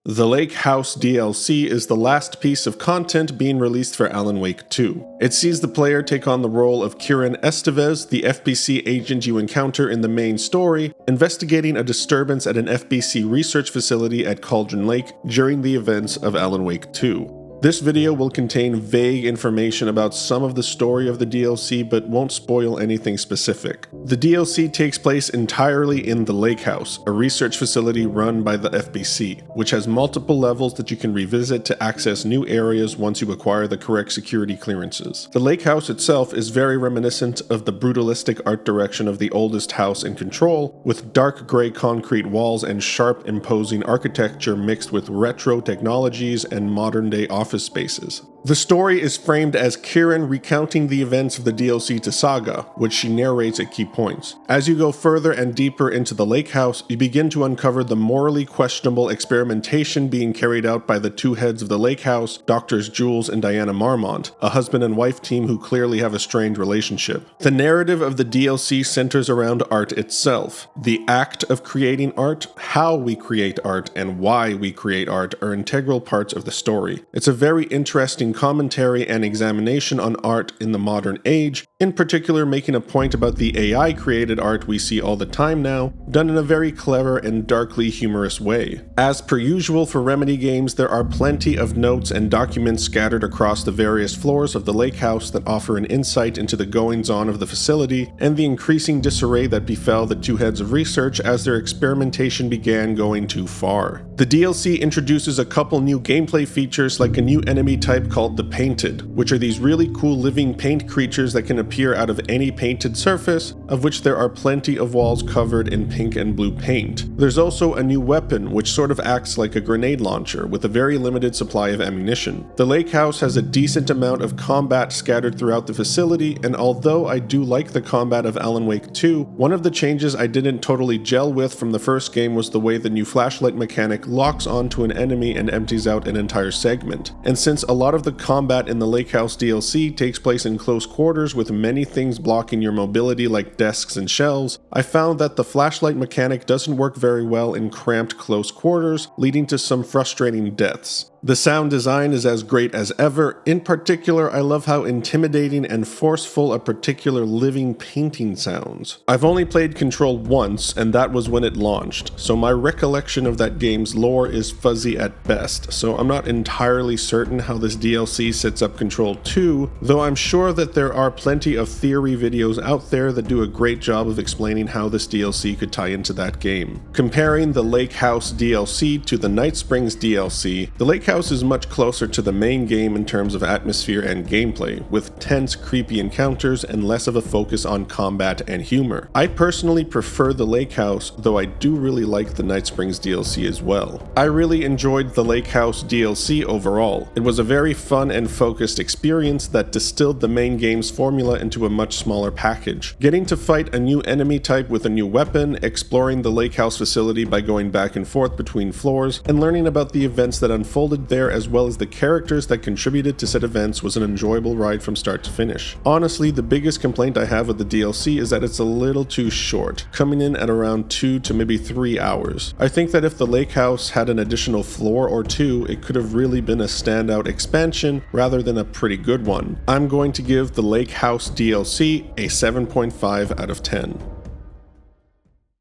The Lake House DLC is the last piece of content being released for Alan Wake 2. It sees the player take on the role of Kiran Estevez, the FBC agent you encounter in the main story, investigating a disturbance at an FBC research facility at Cauldron Lake during the events of Alan Wake 2. This video will contain vague information about some of the story of the DLC, but won't spoil anything specific. The DLC takes place entirely in the Lake House, a research facility run by the FBC, which has multiple levels that you can revisit to access new areas once you acquire the correct security clearances. The Lake House itself is very reminiscent of the brutalistic art direction of the oldest house in Control, with dark gray concrete walls and sharp, imposing architecture mixed with retro technologies and modern-day office spaces. The story is framed as Kiran recounting the events of the DLC to Saga, which she narrates at key points. As you go further and deeper into the Lake House, you begin to uncover the morally questionable experimentation being carried out by the two heads of the Lake House, Doctors Jules and Diana Marmont, a husband and wife team who clearly have a strained relationship. The narrative of the DLC centers around art itself. The act of creating art, how we create art, and why we create art are integral parts of the story. It's a very interesting commentary and examination on art in the modern age, in particular making a point about the AI-created art we see all the time now, done in a very clever and darkly humorous way. As per usual for Remedy games, there are plenty of notes and documents scattered across the various floors of the Lake House that offer an insight into the goings-on of the facility and the increasing disarray that befell the two heads of research as their experimentation began going too far. The DLC introduces a couple new gameplay features like a new enemy type called the Painted, which are these really cool living paint creatures that can appear out of any painted surface, of which there are plenty of walls covered in pink and blue paint. There's also a new weapon which sort of acts like a grenade launcher with a very limited supply of ammunition. The Lake House has a decent amount of combat scattered throughout the facility, and although I do like the combat of Alan Wake 2, one of the changes I didn't totally gel with from the first game was the way the new flashlight mechanic locks onto an enemy and empties out an entire segment. And since a lot of the combat in the Lake House DLC takes place in close quarters with many things blocking your mobility like desks and shelves, I found that the flashlight mechanic doesn't work very well in cramped close quarters, leading to some frustrating deaths. The sound design is as great as ever. In particular, I love how intimidating and forceful a particular living painting sounds. I've only played Control once, and that was when it launched, so my recollection of that game's lore is fuzzy at best, so I'm not entirely certain how this DLC sets up Control 2, though I'm sure that there are plenty of theory videos out there that do a great job of explaining how this DLC could tie into that game. Comparing the Lake House DLC to the Night Springs DLC, the Lake House is much closer to the main game in terms of atmosphere and gameplay, with tense, creepy encounters and less of a focus on combat and humor. I personally prefer the Lake House, though I do really like the Night Springs DLC as well. I really enjoyed the Lake House DLC overall. It was a very fun and focused experience that distilled the main game's formula into a much smaller package. Getting to fight a new enemy type with a new weapon, exploring the Lake House facility by going back and forth between floors, and learning about the events that unfolded there as well as the characters that contributed to said events was an enjoyable ride from start to finish. Honestly, the biggest complaint I have with the DLC is that it's a little too short, coming in at around 2 to maybe 3 hours. I think that if the Lake House had an additional floor or two, it could have really been a standout expansion rather than a pretty good one. I'm going to give the Lake House DLC a 7.5 out of 10.